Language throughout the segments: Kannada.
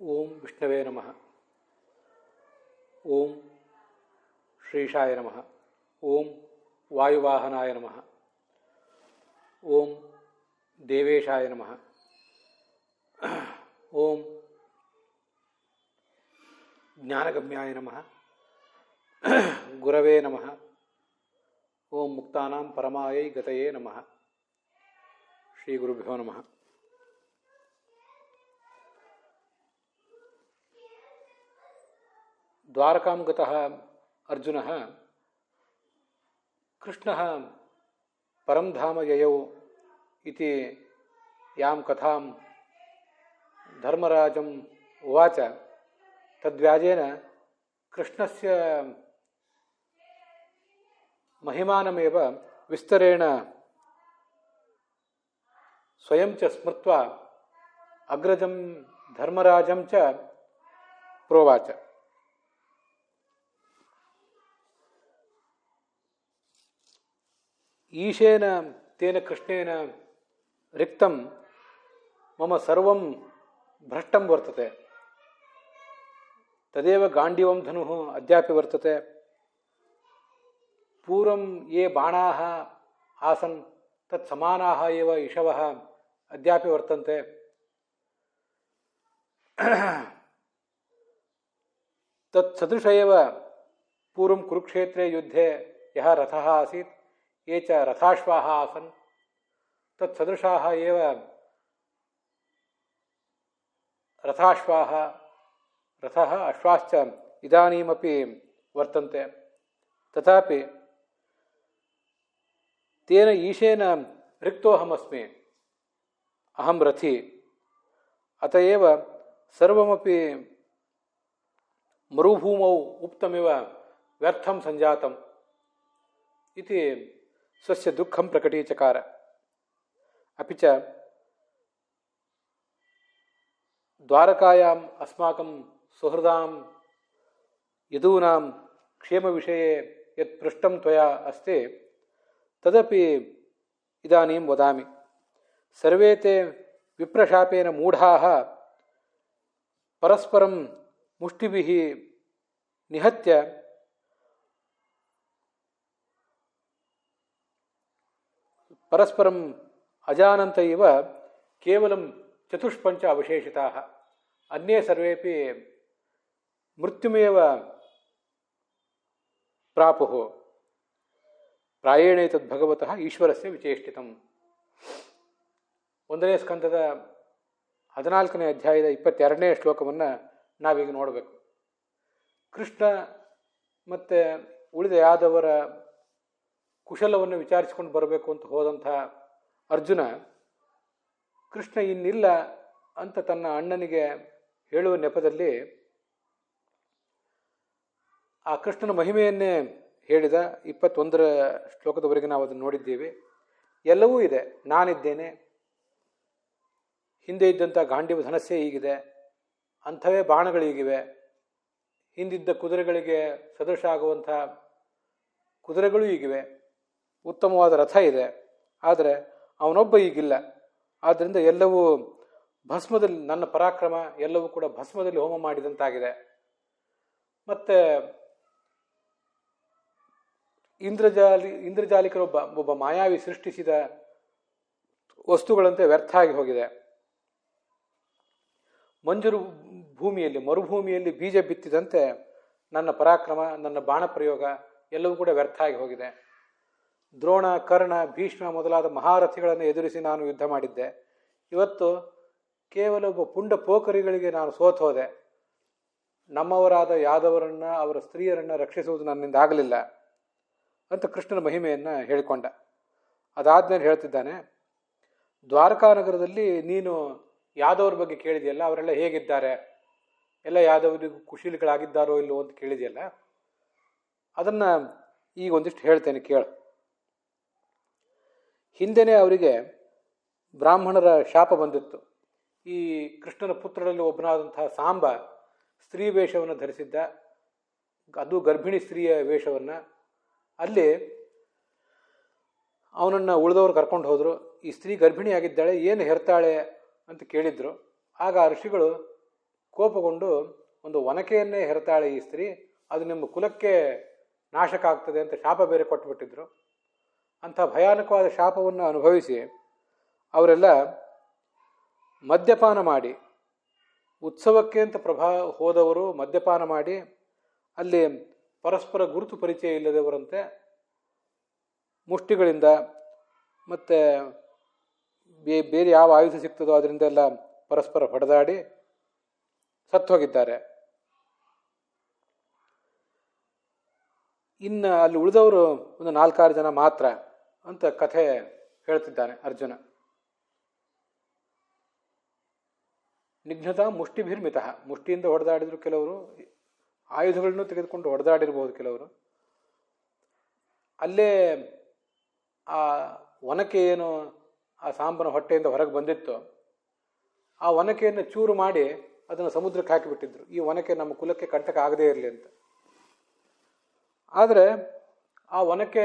ಓಂ ವಿಷ್ಣವೇ ನಮಃ. ಓಂ ಶ್ರೀಶಾಯ ನಮಃ. ಓಂ ವಾಯುವಾಹನಾಯ ನಮಃ. ಓಂ ದೇವೇಶಾಯ ನಮಃ. ಓಂ ಜ್ಞಾನಗಮ್ಯಾಯ ನಮಃ. ಗುರವೇ ನಮಃ. ಓಂ ಮುಕ್ತಾನಾಂ ಪರಮಾಯೈ ಗತಯೇ ನಮಃ. ಶ್ರೀ ಗುರುಭ್ಯೋ ನಮಃ. ದ್ವಾರಕಾಂ ಗತಃ ಅರ್ಜುನಃ ಕೃಷ್ಣಃ ಪರಂ ಧಾಮ ಯಯೌ ಇತಿ ಯಾಂ ಕಥಾಂ ಧರ್ಮರಾಜಂ ಉವಾಚ ತದ್ವ್ಯಾಜೇನ ಕೃಷ್ಣಸ್ಯ ಮಹಿಮಾನಮೇವ ವಿಸ್ತರೇಣ ಸ್ವಯಂ ಚ ಸ್ಮೃತ್ವಾ ಅಗ್ರಜಂ ಧರ್ಮರಾಜಂ ಚ ಪ್ರೋವಾಚ. ಈಶೇನ ತೇನ ಕೃಷ್ಣೇನ ರಿಕ್ತಂ ಮಮ ಸರ್ವಂ ಭ್ರಷ್ಟಂ ವರ್ತತೆ ತದೇವ ಗಾಂಡೀವಂ ಧನುಃ ಅದ್ಯಾಪಿ ವರ್ತತೆ. ಪೂರ್ವಂ ಯೇ ಬಾಣಾಃ ಆಸನ್ ತತ್ ಸಮಾನಾಃ ಏವ ಇಷವಃ ಅದ್ಯಾಪಿ ವರ್ತಂತೆ. ತತ್ ಸದೃಶ ಏವ ಪೂರ್ವಂ ಕುರುಕ್ಷೇತ್ರೇ ಯುದ್ಧೇ ಯಃ ರಥಃ ಆಸೀತ್ ಯೇ ಚ ರಥಾಶ್ವಾಃ ಆಸನ್ ತತ್ ಸದೃಶಾಃ ಏವ ರಥಾಶ್ವಾಃ ರಥಃ ಅಶ್ವಾಶ್ಚ ಇದಾನೀಮಪಿ ವರ್ತಂತೆ. ತಥಾಪಿ ತೇನ ಈಶೇನ ರಿಕ್ತೋಹಮಸ್ಮಿ ಅಹಂ ರಥಿ ಅತಏವ ಸರ್ವಮಪಿ ಮರುಭೂಮೌ ಉಕ್ತಮಿವ ವ್ಯರ್ಥಂ ಸಂಜಾತಂ ಇತಿ ಸ್ವಸ್ಯ ದುಃಖಂ ಪ್ರಕಟೀಚಕಾರ. ಅಪಿ ಚ ದ್ವಾರಕಾಯಾಂ ಅಸ್ಮಾಕಂ ಸುಹೃದಾಂ ಯದೂನಾಂ ಕ್ಷೇಮವಿಷಯೇ ಯತ್ ಪೃಷ್ಟಂ ತ್ವಯಾ ಅಸ್ತಿ ತದಪಿ ಇದಾನೀಂ ವದಾಮಿ. ಸರ್ವೇ ತೇ ವಿಪ್ರಶಾಪೇನ ಮೂಢಾಃ ಪರಸ್ಪರಂ ಮುಷ್ಟಿಭಿಃ ನಿಹತ್ಯ ಪರಸ್ಪರಂ ಅಜಾನಂತ ಇವ ಕೇವಲಂ ಚತುಷ್ಪಂಚ ಅವಶೇಷಿತಾಃ ಅನ್ಯೇ ಸರ್ವೇಪಿ ಮೃತ್ಯುಮೇವ ಪ್ರಾಪುಃ ಪ್ರಾಯೇಣೇತದ್ ಭಗವತಃ ಈಶ್ವರಸ್ಯ ವಿಚೇಷ್ಟಿತಂ. 1ನೇ ಸ್ಕಂದದ 14ನೇ ಅಧ್ಯಾಯದ 22ನೇ ಶ್ಲೋಕವನ್ನು ನಾವೀಗ ನೋಡಬೇಕು. ಕೃಷ್ಣ ಮತ್ತು ಉಳಿದ ಯಾದವರ ಕುಶಲವನ್ನು ವಿಚಾರಿಸಿಕೊಂಡು ಬರಬೇಕು ಅಂತ ಹೋದಂಥ ಅರ್ಜುನ ಕೃಷ್ಣ ಇನ್ನಿಲ್ಲ ಅಂತ ತನ್ನ ಅಣ್ಣನಿಗೆ ಹೇಳುವ ನೆಪದಲ್ಲಿ ಆ ಕೃಷ್ಣನ ಮಹಿಮೆಯನ್ನೇ ಹೇಳಿದ. 21ರ ಶ್ಲೋಕದವರೆಗೆ ನಾವು ಅದನ್ನು ನೋಡಿದ್ದೇವೆ. ಎಲ್ಲವೂ ಇದೆ. ನಾನಿದ್ದೇನೆ, ಹಿಂದೆ ಇದ್ದಂಥ ಗಾಂಡೀವ ಧನಸ್ಸೇ ಈಗಿದೆ, ಅಂಥವೇ ಬಾಣಗಳೀಗಿವೆ, ಹಿಂದಿದ್ದ ಕುದುರೆಗಳಿಗೆ ಸದೃಶ ಆಗುವಂಥ ಕುದುರೆಗಳೂ ಈಗಿವೆ, ಉತ್ತಮವಾದ ರಥ ಇದೆ, ಆದರೆ ಅವನೊಬ್ಬ ಈಗಿಲ್ಲ. ಆದ್ದರಿಂದ ಎಲ್ಲವೂ ಭಸ್ಮದಲ್ಲಿ, ನನ್ನ ಪರಾಕ್ರಮ ಎಲ್ಲವೂ ಕೂಡ ಭಸ್ಮದಲ್ಲಿ ಹೋಮ ಮಾಡಿದಂತಾಗಿದೆ. ಮತ್ತು ಇಂದ್ರಜಾಲಿಕರೊಬ್ಬ ಮಾಯಾವಿ ಸೃಷ್ಟಿಸಿದ ವಸ್ತುಗಳಂತೆ ವ್ಯರ್ಥ ಆಗಿ ಹೋಗಿದೆ. ಮರುಭೂಮಿಯಲ್ಲಿ ಬೀಜ ಬಿತ್ತಿದಂತೆ ನನ್ನ ಪರಾಕ್ರಮ, ನನ್ನ ಬಾಣ ಪ್ರಯೋಗ ಎಲ್ಲವೂ ಕೂಡ ವ್ಯರ್ಥ ಆಗಿ ಹೋಗಿದೆ. ದ್ರೋಣ, ಕರ್ಣ, ಭೀಷ್ಮ ಮೊದಲಾದ ಮಹಾರಥಿಗಳನ್ನು ಎದುರಿಸಿ ನಾನು ಯುದ್ಧ ಮಾಡಿದ್ದೆ. ಇವತ್ತು ಕೇವಲ ಒಬ್ಬ ಪುಂಡ ಪೋಖರಿಗಳಿಗೆ ನಾನು ಸೋತು ಹೋದೆ. ನಮ್ಮವರಾದ ಯಾದವರನ್ನು, ಅವರ ಸ್ತ್ರೀಯರನ್ನು ರಕ್ಷಿಸುವುದು ನನ್ನಿಂದ ಆಗಲಿಲ್ಲ ಅಂತ ಕೃಷ್ಣನ ಮಹಿಮೆಯನ್ನು ಹೇಳಿಕೊಂಡ. ಅದಾದ್ಮೇಲೆ ಹೇಳ್ತಿದ್ದಾನೆ, ದ್ವಾರಕಾನಗರದಲ್ಲಿ ನೀನು ಯಾದವರ ಬಗ್ಗೆ ಕೇಳಿದೆಯಲ್ಲ, ಅವರೆಲ್ಲ ಹೇಗಿದ್ದಾರೆ, ಎಲ್ಲ ಯಾದವರಿಗೂ ಕುಶಲಿಗಳಾಗಿದ್ದಾರೋ ಇಲ್ಲವೋ ಅಂತ ಕೇಳಿದೆಯಲ್ಲ, ಅದನ್ನು ಈಗ ಒಂದಿಷ್ಟು ಹೇಳ್ತೇನೆ ಕೇಳು. ಹಿಂದೆನೇ ಅವರಿಗೆ ಬ್ರಾಹ್ಮಣರ ಶಾಪ ಬಂದಿತ್ತು. ಈ ಕೃಷ್ಣನ ಪುತ್ರರಲ್ಲಿ ಒಬ್ಬನಾದಂತಹ ಸಾಂಬ ಸ್ತ್ರೀ ವೇಷವನ್ನು ಧರಿಸಿದ್ದ, ಅದು ಗರ್ಭಿಣಿ ಸ್ತ್ರೀಯ ವೇಷವನ್ನು. ಅಲ್ಲಿ ಅವನನ್ನು ಉಳಿದವರು ಕರ್ಕೊಂಡು ಹೋದರು. ಈ ಸ್ತ್ರೀ ಗರ್ಭಿಣಿಯಾಗಿದ್ದಾಳೆ, ಏನು ಹೆರ್ತಾಳೆ ಅಂತ ಕೇಳಿದ್ರು. ಆಗ ಆ ಋಷಿಗಳು ಕೋಪಗೊಂಡು ಒಂದು ಒನಕೆಯನ್ನೇ ಹೆರತಾಳೆ ಈ ಸ್ತ್ರೀ, ಅದು ನಿಮ್ಮ ಕುಲಕ್ಕೆ ನಾಶಕ ಆಗ್ತದೆ ಅಂತ ಶಾಪ ಬೇರೆ ಕೊಟ್ಟುಬಿಟ್ಟಿದ್ರು. ಅಂಥ ಭಯಾನಕವಾದ ಶಾಪವನ್ನು ಅನುಭವಿಸಿ ಅವರೆಲ್ಲ ಮದ್ಯಪಾನ ಮಾಡಿ, ಉತ್ಸವಕ್ಕೆ ಅಂತ ಹೋದವರು ಮದ್ಯಪಾನ ಮಾಡಿ ಅಲ್ಲಿ ಪರಸ್ಪರ ಗುರುತು ಪರಿಚಯ ಇಲ್ಲದವರಂತೆ ಮುಷ್ಟಿಗಳಿಂದ ಮತ್ತು ಬೇರೆ ಯಾವ ಆಯುಧ ಸಿಗ್ತದೋ ಅದರಿಂದೆಲ್ಲ ಪರಸ್ಪರ ಹೊಡೆದಾಡಿ ಸತ್ತೋಗಿದ್ದಾರೆ. ಇನ್ನು ಅಲ್ಲಿ ಉಳಿದವರು ಒಂದು 4-6 ಜನ ಮಾತ್ರ ಅಂತ ಕಥೆ ಹೇಳ್ತಿದ್ದಾನೆ ಅರ್ಜುನ. ನಿಘ್ನತ ಮುಷ್ಟಿಭಿರ್ಮಿತ, ಮುಷ್ಟಿಯಿಂದ ಹೊಡೆದಾಡಿದ್ರು ಕೆಲವರು, ಆಯುಧಗಳನ್ನು ತೆಗೆದುಕೊಂಡು ಹೊಡೆದಾಡಿರ್ಬೋದು ಕೆಲವರು. ಅಲ್ಲೇ ಆ ಒನಕೆ ಏನು ಆ ಸಾಂಬನ ಹೊಟ್ಟೆಯಿಂದ ಹೊರಗೆ ಬಂದಿತ್ತು, ಆ ಒನಕೆಯನ್ನು ಚೂರು ಮಾಡಿ ಅದನ್ನು ಸಮುದ್ರಕ್ಕೆ ಹಾಕಿಬಿಟ್ಟಿದ್ರು, ಈ ಒನಕೆ ನಮ್ಮ ಕುಲಕ್ಕೆ ಕಂಟಕ ಆಗದೇ ಇರಲಿ ಅಂತ. ಆದರೆ ಆ ಒನಕೆ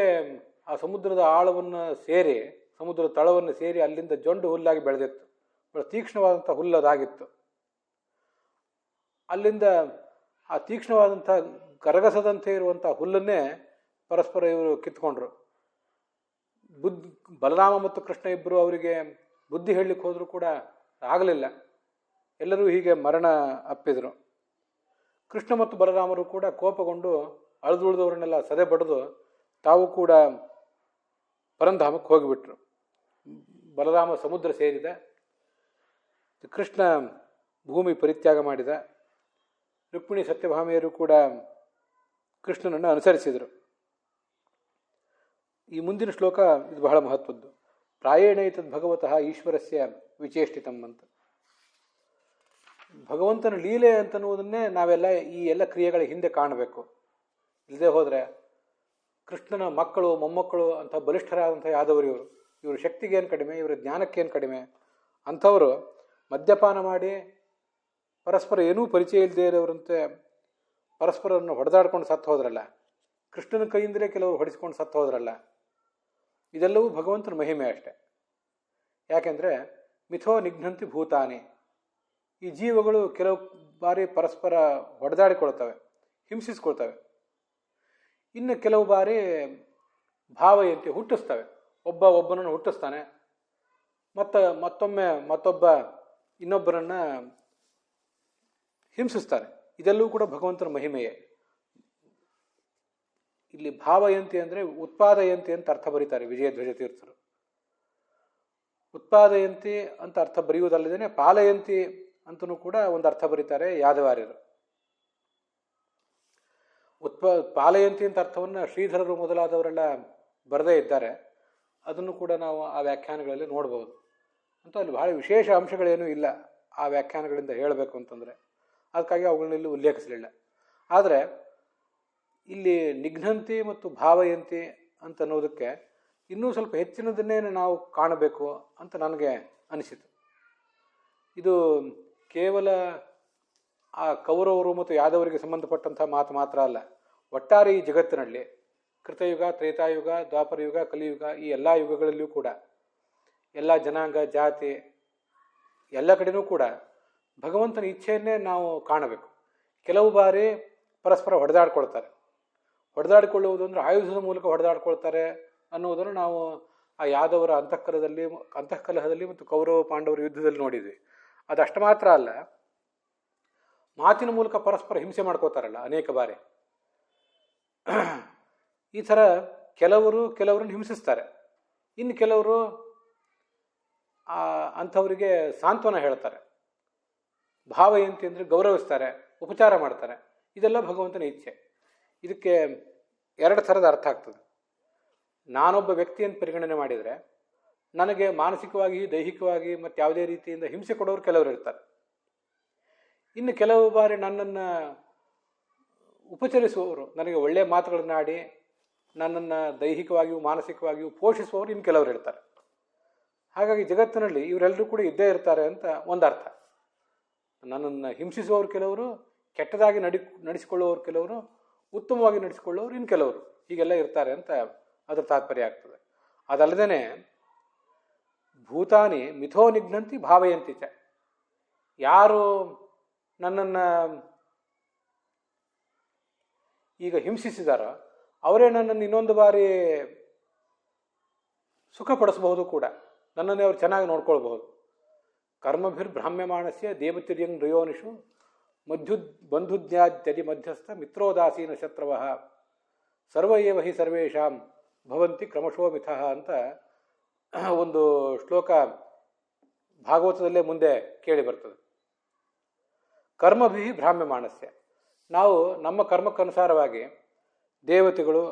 ಆ ಸಮುದ್ರದ ಆಳವನ್ನು ಸೇರಿ, ಸಮುದ್ರದ ತಳವನ್ನು ಸೇರಿ ಅಲ್ಲಿಂದ ಜೊಂಡು ಹುಲ್ಲಾಗಿ ಬೆಳೆದಿತ್ತು. ತೀಕ್ಷ್ಣವಾದಂಥ ಹುಲ್ಲದಾಗಿತ್ತು. ಅಲ್ಲಿಂದ ಆ ತೀಕ್ಷ್ಣವಾದಂಥ ಗರಗಸದಂತೆ ಇರುವಂಥ ಹುಲ್ಲನ್ನೇ ಪರಸ್ಪರ ಇವರು ಕಿತ್ಕೊಂಡ್ರು. ಬಲರಾಮ ಮತ್ತು ಕೃಷ್ಣ ಇಬ್ಬರು ಅವರಿಗೆ ಬುದ್ಧಿ ಹೇಳಲಿಕ್ಕೆ ಹೋದರೂ ಕೂಡ ಆಗಲಿಲ್ಲ. ಎಲ್ಲರೂ ಹೀಗೆ ಮರಣ ಅಪ್ಪಿದರು. ಕೃಷ್ಣ ಮತ್ತು ಬಲರಾಮರು ಕೂಡ ಕೋಪಗೊಂಡು ಅಳಿದುಳಿದವರನ್ನೆಲ್ಲ ಸದೆ ಬಡಿದು ತಾವು ಕೂಡ ಪರಂಧಾಮಕ್ಕೆ ಹೋಗಿಬಿಟ್ರು. ಬಲರಾಮ ಸಮುದ್ರ ಸೇರಿದ, ಕೃಷ್ಣ ಭೂಮಿ ಪರಿತ್ಯಾಗ ಮಾಡಿದ. ರುಕ್ಮಿಣಿ ಸತ್ಯಭಾಮೆಯರು ಕೂಡ ಕೃಷ್ಣನನ್ನು ಅನುಸರಿಸಿದರು. ಈ ಮುಂದಿನ ಶ್ಲೋಕ ಇದು ಬಹಳ ಮಹತ್ವದ್ದು. ಪ್ರಾಯೇಣೈತದ್ ಭಗವತಃ ಈಶ್ವರಸ್ಯ ವಿಚೇಷ್ಟಿತಂ ಅಂತ. ಭಗವಂತನ ಲೀಲೆ ಅಂತನ್ನುವುದನ್ನೇ ನಾವೆಲ್ಲ ಈ ಎಲ್ಲ ಕ್ರಿಯೆಗಳ ಹಿಂದೆ ಕಾಣಬೇಕು. ಇಲ್ಲದೆ ಹೋದರೆ ಕೃಷ್ಣನ ಮಕ್ಕಳು ಮೊಮ್ಮಕ್ಕಳು ಅಂತ ಬಲಿಷ್ಠರಾದಂಥ ಯಾದವರು ಇವರು ಶಕ್ತಿಗೇನು ಕಡಿಮೆ, ಇವರ ಜ್ಞಾನಕ್ಕೇನು ಕಡಿಮೆ. ಅಂಥವರು ಮದ್ಯಪಾನ ಮಾಡಿ ಪರಸ್ಪರ ಏನೂ ಪರಿಚಯ ಇಲ್ಲದೆ ಇರೋರಂತೆ ಪರಸ್ಪರನ್ನು ಹೊಡೆದಾಡ್ಕೊಂಡು ಸತ್ತು ಹೋದ್ರಲ್ಲ, ಕೃಷ್ಣನ ಕೈಯಿಂದಲೇ ಕೆಲವರು ಹೊಡೆಸ್ಕೊಂಡು ಸತ್ತು ಹೋದ್ರಲ್ಲ, ಇದೆಲ್ಲವೂ ಭಗವಂತನ ಮಹಿಮೆ ಅಷ್ಟೆ. ಯಾಕೆಂದರೆ ಮಿಥೋ ನಿಘ್ನಂತಿ ಭೂತಾನಿ, ಈ ಜೀವಗಳು ಕೆಲವು ಬಾರಿ ಪರಸ್ಪರ ಹೊಡೆದಾಡಿಕೊಳ್ತವೆ, ಹಿಂಸಿಸ್ಕೊಳ್ತವೆ. ಇನ್ನು ಕೆಲವು ಬಾರಿ ಭಾವಯಂತೆ ಹುಟ್ಟಿಸ್ತವೆ, ಒಬ್ಬನನ್ನು ಹುಟ್ಟಿಸ್ತಾನೆ, ಮತ್ತೊಬ್ಬ ಇನ್ನೊಬ್ಬರನ್ನು ಹಿಂಸಿಸ್ತಾನೆ. ಇದೆಲ್ಲವೂ ಕೂಡ ಭಗವಂತನ ಮಹಿಮೆಯೇ. ಇಲ್ಲಿ ಭಾವಯಂತಿ ಅಂದರೆ ಉತ್ಪಾದಯಂತಿ ಅಂತ ಅರ್ಥ ಬರೀತಾರೆ ವಿಜಯಧ್ವಜ ತೀರ್ಥರು. ಉತ್ಪಾದಯಂತಿ ಅಂತ ಅರ್ಥ ಬರೆಯುವುದಲ್ಲದೇ ಪಾಲಯಂತಿ ಅಂತಲೂ ಕೂಡ ಒಂದು ಅರ್ಥ ಬರೀತಾರೆ ಯಾದವಾರ್ಯರು. ಪಾಲಯಂತಿ ಅಂತ ಅರ್ಥವನ್ನು ಶ್ರೀಧರರು ಮೊದಲಾದವರೆಲ್ಲ ಬರದೇ ಇದ್ದಾರೆ. ಅದನ್ನು ಕೂಡ ನಾವು ಆ ವ್ಯಾಖ್ಯಾನಗಳಲ್ಲಿ ನೋಡ್ಬೋದು. ಅಂತೂ ಅಲ್ಲಿ ಬಹಳ ವಿಶೇಷ ಅಂಶಗಳೇನೂ ಇಲ್ಲ ಆ ವ್ಯಾಖ್ಯಾನಗಳಿಂದ ಹೇಳಬೇಕು ಅಂತಂದರೆ, ಅದಕ್ಕಾಗಿ ಅವುಗಳನ್ನೆಲ್ಲೂ ಉಲ್ಲೇಖಿಸಲಿಲ್ಲ. ಆದರೆ ಇಲ್ಲಿ ನಿಘ್ನಂತಿ ಮತ್ತು ಭಾವಯಂತಿ ಅಂತ ಅನ್ನೋದಕ್ಕೆ ಇನ್ನೂ ಸ್ವಲ್ಪ ಹೆಚ್ಚಿನದನ್ನೇ ನಾವು ಕಾಣಬೇಕು ಅಂತ ನನಗೆ ಅನಿಸಿತು. ಇದು ಕೇವಲ ಆ ಕೌರವರು ಮತ್ತು ಯಾದವರಿಗೆ ಸಂಬಂಧಪಟ್ಟಂಥ ಮಾತು ಮಾತ್ರ ಅಲ್ಲ. ಒಟ್ಟಾರೆ ಈ ಜಗತ್ತಿನಲ್ಲಿ ಕೃತಯುಗ, ತ್ರೇತಾಯುಗ, ದ್ವಾಪರಯುಗ, ಕಲಿಯುಗ, ಈ ಎಲ್ಲ ಯುಗಗಳಲ್ಲಿಯೂ ಕೂಡ ಎಲ್ಲ ಜನಾಂಗ, ಜಾತಿ ಎಲ್ಲ ಕಡೆಯೂ ಕೂಡ ಭಗವಂತನ ಇಚ್ಛೆಯನ್ನೇ ನಾವು ಕಾಣಬೇಕು. ಕೆಲವು ಬಾರಿ ಪರಸ್ಪರ ಹೊಡೆದಾಡಿಕೊಳ್ಳುವುದು ಅಂದರೆ ಆಯುಧದ ಮೂಲಕ ಹೊಡೆದಾಡ್ಕೊಳ್ತಾರೆ ಅನ್ನುವುದನ್ನು ನಾವು ಆ ಯಾದವರ ಅಂತಃಕಲಹದಲ್ಲಿ ಮತ್ತು ಕೌರವ ಪಾಂಡವರ ಯುದ್ಧದಲ್ಲಿ ನೋಡಿದ್ವಿ. ಅದಷ್ಟು ಮಾತ್ರ ಅಲ್ಲ, ಮಾತಿನ ಮೂಲಕ ಪರಸ್ಪರ ಹಿಂಸೆ ಮಾಡ್ಕೋತಾರಲ್ಲ ಅನೇಕ ಬಾರಿ. ಈ ಥರ ಕೆಲವರನ್ನು ಹಿಂಸಿಸ್ತಾರೆ. ಇನ್ನು ಕೆಲವರು ಅಂಥವರಿಗೆ ಸಾಂತ್ವನ ಹೇಳ್ತಾರೆ. ಭಾವಯಂತಿ ಅಂದರೆ ಗೌರವಿಸ್ತಾರೆ, ಉಪಚಾರ ಮಾಡ್ತಾರೆ. ಇದೆಲ್ಲ ಭಗವಂತನ ಇಚ್ಛೆ. ಇದಕ್ಕೆ 2 ಥರದ ಅರ್ಥ ಆಗ್ತದೆ. ನಾನೊಬ್ಬ ವ್ಯಕ್ತಿಯನ್ನು ಪರಿಗಣನೆ ಮಾಡಿದರೆ ನನಗೆ ಮಾನಸಿಕವಾಗಿ, ದೈಹಿಕವಾಗಿ ಮತ್ತು ಯಾವುದೇ ರೀತಿಯಿಂದ ಹಿಂಸೆ ಕೊಡೋರು ಕೆಲವರು ಇರ್ತಾರೆ. ಇನ್ನು ಕೆಲವು ಬಾರಿ ನನ್ನನ್ನು ಉಪಚರಿಸುವವರು, ನನಗೆ ಒಳ್ಳೆಯ ಮಾತುಗಳನ್ನಾಡಿ ನನ್ನನ್ನು ದೈಹಿಕವಾಗಿಯೂ ಮಾನಸಿಕವಾಗಿಯೂ ಪೋಷಿಸುವವರು ಇನ್ನು ಕೆಲವರು ಇರ್ತಾರೆ. ಹಾಗಾಗಿ ಜಗತ್ತಿನಲ್ಲಿ ಇವರೆಲ್ಲರೂ ಕೂಡ ಇದ್ದೇ ಇರ್ತಾರೆ ಅಂತ ಒಂದು ಅರ್ಥ. ನನ್ನನ್ನು ಹಿಂಸಿಸುವವರು ಕೆಲವರು, ಕೆಟ್ಟದಾಗಿ ನಡೆಸಿಕೊಳ್ಳುವವರು ಕೆಲವರು, ಉತ್ತಮವಾಗಿ ನಡೆಸಿಕೊಳ್ಳುವವರು ಇನ್ನು ಕೆಲವರು, ಹೀಗೆಲ್ಲ ಇರ್ತಾರೆ ಅಂತ ಅದರ ತಾತ್ಪರ್ಯ ಆಗ್ತದೆ. ಅದಲ್ಲದೇ ಭೂತಾನಿ ಮಿಥೋ ನಿಘ್ನಂತಿ ಭಾವಯಂತಿ ಚ, ಯಾರು ನನ್ನನ್ನು ಈಗ ಹಿಂಸಿಸಿದಾರೋ ಅವರೇ ನನ್ನನ್ನು ಇನ್ನೊಂದು ಬಾರಿ ಸುಖಪಡಿಸಬಹುದು ಕೂಡ, ನನ್ನನ್ನೇ ಅವ್ರು ಚೆನ್ನಾಗಿ ನೋಡ್ಕೊಳ್ಬಹುದು. ಕರ್ಮಭಿರ್ಭ್ರಾಮ್ಯಮಾಣಸ್ಯ ದೇವತಿರ್ಯಂಗ್ ನೃಯೋನಿಷು ಬಂಧುಜ್ಞಾತ್ಯದಿ ಮಧ್ಯಸ್ಥ ಮಿತ್ರೋದಾಸೀನ ಶತ್ರವಃ ಸರ್ವ ಏವ ಹಿ ಸರ್ವೇಷಾಂ ಭವಂತಿ ಕ್ರಮಶೋ ಮಿಥಃ ಅಂತ ಒಂದು ಶ್ಲೋಕ ಭಾಗವತದಲ್ಲೇ ಮುಂದೆ ಕೇಳಿ ಬರ್ತದೆ. ಕರ್ಮಭಿ ಭ್ರಾಮ್ಯಮಾಣಸ್ಯ, ನಾವು ನಮ್ಮ ಕರ್ಮಕ್ಕನುಸಾರವಾಗಿ ದೇವತೆಗಳು,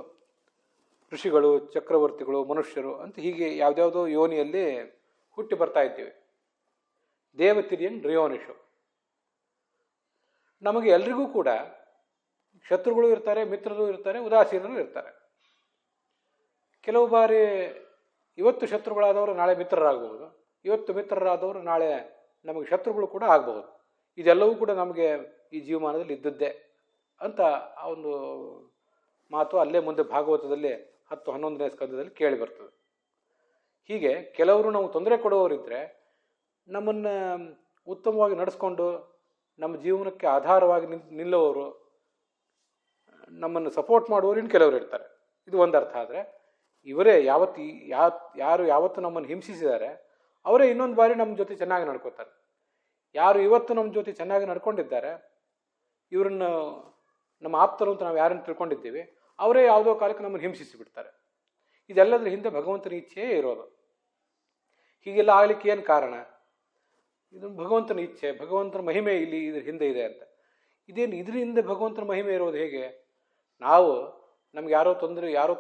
ಋಷಿಗಳು, ಚಕ್ರವರ್ತಿಗಳು, ಮನುಷ್ಯರು ಅಂತ ಹೀಗೆ ಯಾವುದ್ಯಾವುದೋ ಯೋನಿಯಲ್ಲಿ ಹುಟ್ಟಿ ಬರ್ತಾ ಇದ್ದೀವಿ. ದೇವತಿರ್ಯಂಗ್ ನೃಯೋನಿಷು, ನಮಗೆ ಎಲ್ರಿಗೂ ಕೂಡ ಶತ್ರುಗಳು ಇರ್ತಾರೆ, ಮಿತ್ರರು ಇರ್ತಾರೆ, ಉದಾಸೀನರು ಇರ್ತಾರೆ. ಕೆಲವು ಬಾರಿ ಇವತ್ತು ಶತ್ರುಗಳಾದವರು ನಾಳೆ ಮಿತ್ರರಾಗಬಹುದು, ಇವತ್ತು ಮಿತ್ರರಾದವರು ನಾಳೆ ನಮಗೆ ಶತ್ರುಗಳು ಕೂಡ ಆಗಬಹುದು. ಇದೆಲ್ಲವೂ ಕೂಡ ನಮಗೆ ಈ ಜೀವಮಾನದಲ್ಲಿ ಇದ್ದದ್ದೇ ಅಂತ ಆ ಒಂದು ಮಾತು ಅಲ್ಲೇ ಮುಂದೆ ಭಾಗವತದಲ್ಲಿ 10-11ನೇ ಸ್ಕಂದದಲ್ಲಿ ಕೇಳಿ ಬರ್ತದೆ. ಹೀಗೆ ಕೆಲವರು ನಾವು ತೊಂದರೆ ಕೊಡುವವರಿದ್ದರೆ ನಮ್ಮನ್ನು ಉತ್ತಮವಾಗಿ ನಡೆಸ್ಕೊಂಡು ನಮ್ಮ ಜೀವನಕ್ಕೆ ಆಧಾರವಾಗಿ ನಿಲ್ಲುವವರು, ನಮ್ಮನ್ನು ಸಪೋರ್ಟ್ ಮಾಡುವವರು ಇನ್ನು ಕೆಲವರು ಇರ್ತಾರೆ. ಇದು ಒಂದು ಅರ್ಥ. ಆದರೆ ಇವರೇ ಯಾರು ಯಾವತ್ತು ನಮ್ಮನ್ನು ಹಿಂಸಿಸಿದ್ದಾರೆ ಅವರೇ ಇನ್ನೊಂದು ಬಾರಿ ನಮ್ಮ ಜೊತೆ ಚೆನ್ನಾಗಿ ನಡ್ಕೋತಾರೆ. ಯಾರು ಇವತ್ತು ನಮ್ಮ ಜೊತೆ ಚೆನ್ನಾಗಿ ನಡ್ಕೊಂಡಿದ್ದಾರೆ, ಇವರನ್ನು ನಮ್ಮ ಆಪ್ತರು ಅಂತ ನಾವು ಯಾರನ್ನು ತಿಳ್ಕೊಂಡಿದ್ದೀವಿ, ಅವರೇ ಯಾವುದೋ ಕಾಲಕ್ಕೆ ನಮ್ಮನ್ನು ಹಿಂಸಿಸಿ ಬಿಡ್ತಾರೆ. ಇದೆಲ್ಲದರ ಹಿಂದೆ ಭಗವಂತನ ಇಚ್ಛೆಯೇ ಇರೋದು. ಹೀಗೆಲ್ಲ ಆಗಲಿಕ್ಕೆ ಏನು ಕಾರಣ? ಇದು ಭಗವಂತನ ಇಚ್ಛೆ, ಭಗವಂತನ ಮಹಿಮೆ ಇಲ್ಲಿ ಇದ್ರ ಹಿಂದೆ ಇದೆ ಅಂತ. ಇದ್ರ ಹಿಂದೆ ಭಗವಂತನ ಮಹಿಮೆ ಇರೋದು ಹೇಗೆ? ನಾವು ನಮ್ಗೆ ಯಾರೋ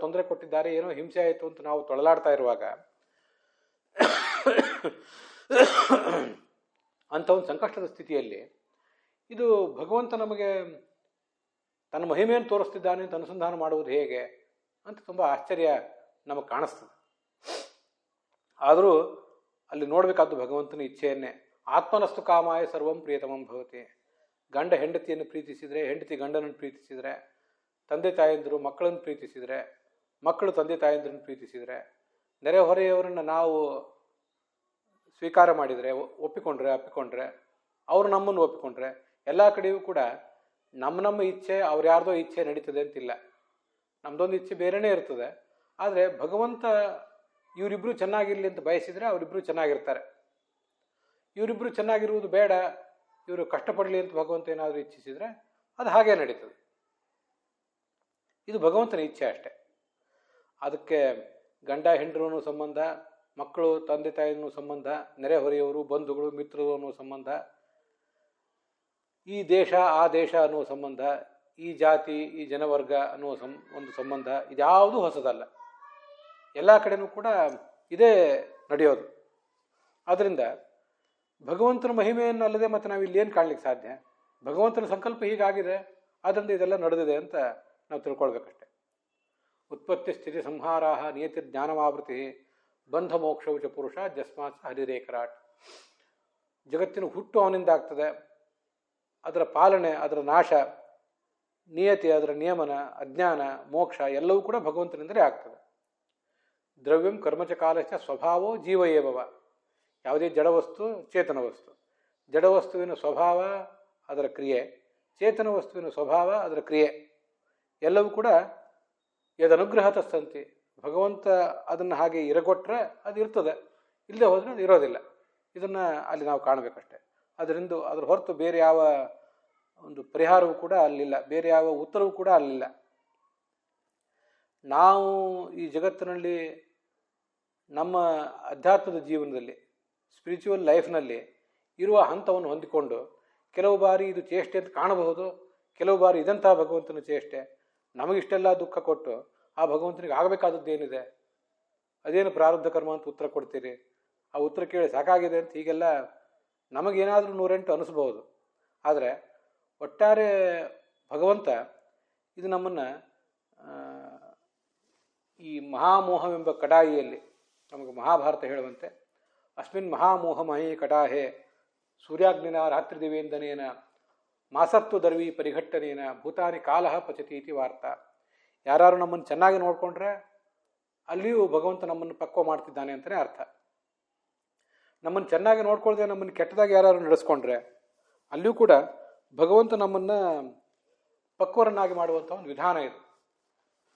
ತೊಂದರೆ ಕೊಟ್ಟಿದ್ದಾರೆ, ಏನೋ ಹಿಂಸೆ ಆಯಿತು ಅಂತ ನಾವು ತೊಳಲಾಡ್ತಾ ಇರುವಾಗ ಅಂಥ ಒಂದು ಸಂಕಷ್ಟದ ಸ್ಥಿತಿಯಲ್ಲಿ ಇದು ಭಗವಂತ ನಮಗೆ ತನ್ನ ಮಹಿಮೆಯನ್ನು ತೋರಿಸ್ತಿದ್ದಾನೆ ಅಂತ ಅನುಸಂಧಾನ ಮಾಡುವುದು ಹೇಗೆ ಅಂತ ತುಂಬ ಆಶ್ಚರ್ಯ ನಮಗೆ ಕಾಣಿಸ್ತದೆ. ಆದರೂ ಅಲ್ಲಿ ನೋಡಬೇಕಾದ್ದು ಭಗವಂತನ ಇಚ್ಛೆಯನ್ನೇ. ಆತ್ಮನಸ್ತು ಕಾಮಾಯ ಸರ್ವಂ ಪ್ರಿಯತಮಂ ಭವತಿ. ಗಂಡ ಹೆಂಡತಿಯನ್ನು ಪ್ರೀತಿಸಿದರೆ, ಹೆಂಡತಿ ಗಂಡನನ್ನು ಪ್ರೀತಿಸಿದರೆ, ತಂದೆ ತಾಯಂದಿರು ಮಕ್ಕಳನ್ನು ಪ್ರೀತಿಸಿದರೆ, ಮಕ್ಕಳು ತಂದೆ ತಾಯಂದಿರನ್ನು ಪ್ರೀತಿಸಿದರೆ, ನೆರೆಹೊರೆಯವರನ್ನು ನಾವು ಸ್ವೀಕಾರ ಮಾಡಿದರೆ, ಅಪ್ಪಿಕೊಂಡ್ರೆ, ಅವರು ನಮ್ಮನ್ನು ಒಪ್ಪಿಕೊಂಡ್ರೆ, ಎಲ್ಲ ಕಡೆಯೂ ಕೂಡ ನಮ್ಮ ಇಚ್ಛೆ ಅವ್ರು ಯಾರ್ದೋ ಇಚ್ಛೆ ನಡೀತದೆ ಅಂತಿಲ್ಲ. ನಮ್ಮದೊಂದು ಇಚ್ಛೆ ಬೇರೆಯೇ ಇರ್ತದೆ. ಆದರೆ ಭಗವಂತ ಇವರಿಬ್ಬರು ಚೆನ್ನಾಗಿರಲಿ ಅಂತ ಬಯಸಿದರೆ ಅವರಿಬ್ಬರು ಚೆನ್ನಾಗಿರ್ತಾರೆ. ಇವರಿಬ್ಬರು ಚೆನ್ನಾಗಿರುವುದು ಬೇಡ, ಇವರು ಕಷ್ಟಪಡಲಿ ಅಂತ ಭಗವಂತ ಏನಾದರೂ ಇಚ್ಛಿಸಿದರೆ ಅದು ಹಾಗೇ ನಡೀತದೆ. ಇದು ಭಗವಂತನ ಇಚ್ಛೆ ಅಷ್ಟೆ. ಅದಕ್ಕೆ ಗಂಡ ಹೆಂಡರು ಸಂಬಂಧ, ಮಕ್ಕಳು ತಂದೆ ತಾಯಿನೂ ಸಂಬಂಧ, ನೆರೆಹೊರೆಯವರು ಬಂಧುಗಳು ಮಿತ್ರರು ಅನ್ನೋ ಸಂಬಂಧ, ಈ ದೇಶ ಆ ದೇಶ ಅನ್ನುವ ಸಂಬಂಧ, ಈ ಜಾತಿ ಈ ಜನವರ್ಗ ಅನ್ನುವ ಒಂದು ಸಂಬಂಧ, ಇದ್ಯಾವುದೂ ಹೊಸದಲ್ಲ. ಎಲ್ಲ ಕಡೆನೂ ಕೂಡ ಇದೇ ನಡೆಯೋದು. ಆದ್ದರಿಂದ ಭಗವಂತನ ಮಹಿಮೆಯನ್ನು ಅಲ್ಲದೆ ಮತ್ತೆ ನಾವು ಇಲ್ಲಿ ಏನು ಕಾಣಲಿಕ್ಕೆ ಸಾಧ್ಯ? ಭಗವಂತನ ಸಂಕಲ್ಪ ಹೀಗಾಗಿದೆ, ಆದ್ದರಿಂದ ಇದೆಲ್ಲ ನಡೆದಿದೆ ಅಂತ ನಾವು ತಿಳ್ಕೊಳ್ಬೇಕಷ್ಟೆ. ಉತ್ಪತ್ತಿ ಸ್ಥಿತಿ ಸಂಹಾರಾಹ ನಿಯತಿ ಜ್ಞಾನಮಾವೃತಿ ಬಂಧ ಮೋಕ್ಷವು ಚ ಪುರುಷ ಜಸ್ಮಾತ್ ಹರಿರೇಕರಾಟ್. ಜಗತ್ತಿನ ಹುಟ್ಟು ಅವನಿಂದ ಆಗ್ತದೆ, ಅದರ ಪಾಲನೆ, ಅದರ ನಾಶ, ನಿಯತಿ, ಅದರ ನಿಯಮನ, ಅಜ್ಞಾನ, ಮೋಕ್ಷ ಎಲ್ಲವೂ ಕೂಡ ಭಗವಂತನಿಂದಲೇ ಆಗ್ತದೆ. ದ್ರವ್ಯಂ ಕರ್ಮಚ ಕಾಲಶ್ಚ ಸ್ವಭಾವೋ ಜೀವ ಏವವ. ಯಾವುದೇ ಜಡವಸ್ತು ಚೇತನ ವಸ್ತು, ಜಡವಸ್ತುವಿನ ಸ್ವಭಾವ ಅದರ ಕ್ರಿಯೆ, ಚೇತನ ವಸ್ತುವಿನ ಸ್ವಭಾವ ಅದರ ಕ್ರಿಯೆ ಎಲ್ಲವೂ ಕೂಡ ಯದನುಗ್ರಹತಸ್ತಂತಿ. ಭಗವಂತ ಅದನ್ನು ಹಾಗೆ ಇರಗೊಟ್ಟರೆ ಅದು ಇರ್ತದೆ, ಇಲ್ಲದೆ ಹೋದರೆ ಅದು ಇರೋದಿಲ್ಲ. ಇದನ್ನು ಅಲ್ಲಿ ನಾವು ಕಾಣಬೇಕಷ್ಟೆ. ಅದರಿಂದ ಅದರ ಹೊರತು ಬೇರೆ ಯಾವ ಒಂದು ಪರಿಹಾರವೂ ಕೂಡ ಅಲ್ಲಿಲ್ಲ, ಬೇರೆ ಯಾವ ಉತ್ತರವೂ ಕೂಡ ಅಲ್ಲಿಲ್ಲ. ನಾವು ಈ ಜಗತ್ತಿನಲ್ಲಿ ನಮ್ಮ ಅಧ್ಯಾತ್ಮದ ಜೀವನದಲ್ಲಿ, ಸ್ಪಿರಿಚುವಲ್ ಲೈಫ್ನಲ್ಲಿ ಇರುವ ಹಂತವನ್ನು ಹೊಂದಿಕೊಂಡು ಕೆಲವು ಬಾರಿ ಇದು ಚೇಷ್ಟೆ ಅಂತ ಕಾಣಬಹುದು, ಕೆಲವು ಬಾರಿ ಇದಂತಹ ಭಗವಂತನ ಚೇಷ್ಟೆ. ನಮಗಿಷ್ಟೆಲ್ಲ ದುಃಖ ಕೊಟ್ಟು ಆ ಭಗವಂತನಿಗೆ ಆಗಬೇಕಾದದ್ದು ಏನಿದೆ, ಅದೇನು ಪ್ರಾರಬ್ಧ ಕರ್ಮ ಅಂತ ಉತ್ತರ ಕೊಡ್ತೀರಿ, ಆ ಉತ್ತರ ಕೇಳಿ ಸಾಕಾಗಿದೆ ಅಂತ ಹೀಗೆಲ್ಲ ನಮಗೇನಾದರೂ 108 ಅನಿಸ್ಬಹುದು. ಆದರೆ ಒಟ್ಟಾರೆ ಭಗವಂತ ಇದು ನಮ್ಮನ್ನು ಈ ಮಹಾಮೋಹವೆಂಬ ಕಡಾಯಿಯಲ್ಲಿ, ನಮಗೆ ಮಹಾಭಾರತ ಹೇಳುವಂತೆ ಅಸ್ಮಿನ್ ಮಹಾಮೋಹಮಹಿ ಕಟಾಹೆ ಸೂರ್ಯಾಗ್ನಿನ ರಾತ್ರಿ ದಿವೇಂದನೇನ ಮಾಸತ್ತು ದರ್ವಿ ಪರಿಘಟ್ಟನೇನ ಭೂತಾನಿ ಕಾಲಹ ಪಚತಿ ಇತಿ ವಾರ್ತಾ. ಯಾರು ನಮ್ಮನ್ನು ಚೆನ್ನಾಗಿ ನೋಡಿಕೊಂಡ್ರೆ ಅಲ್ಲಿಯೂ ಭಗವಂತ ನಮ್ಮನ್ನು ಪಕ್ವ ಮಾಡ್ತಿದ್ದಾನೆ ಅಂತಲೇ ಅರ್ಥ. ನಮ್ಮನ್ನು ಚೆನ್ನಾಗಿ ನೋಡ್ಕೊಳ್ದೆ ನಮ್ಮನ್ನು ಕೆಟ್ಟದಾಗಿ ಯಾರು ನಡೆಸ್ಕೊಂಡ್ರೆ ಅಲ್ಲಿಯೂ ಕೂಡ ಭಗವಂತ ನಮ್ಮನ್ನು ಪಕ್ವರನ್ನಾಗಿ ಮಾಡುವಂಥ ಒಂದು ವಿಧಾನ ಇದು.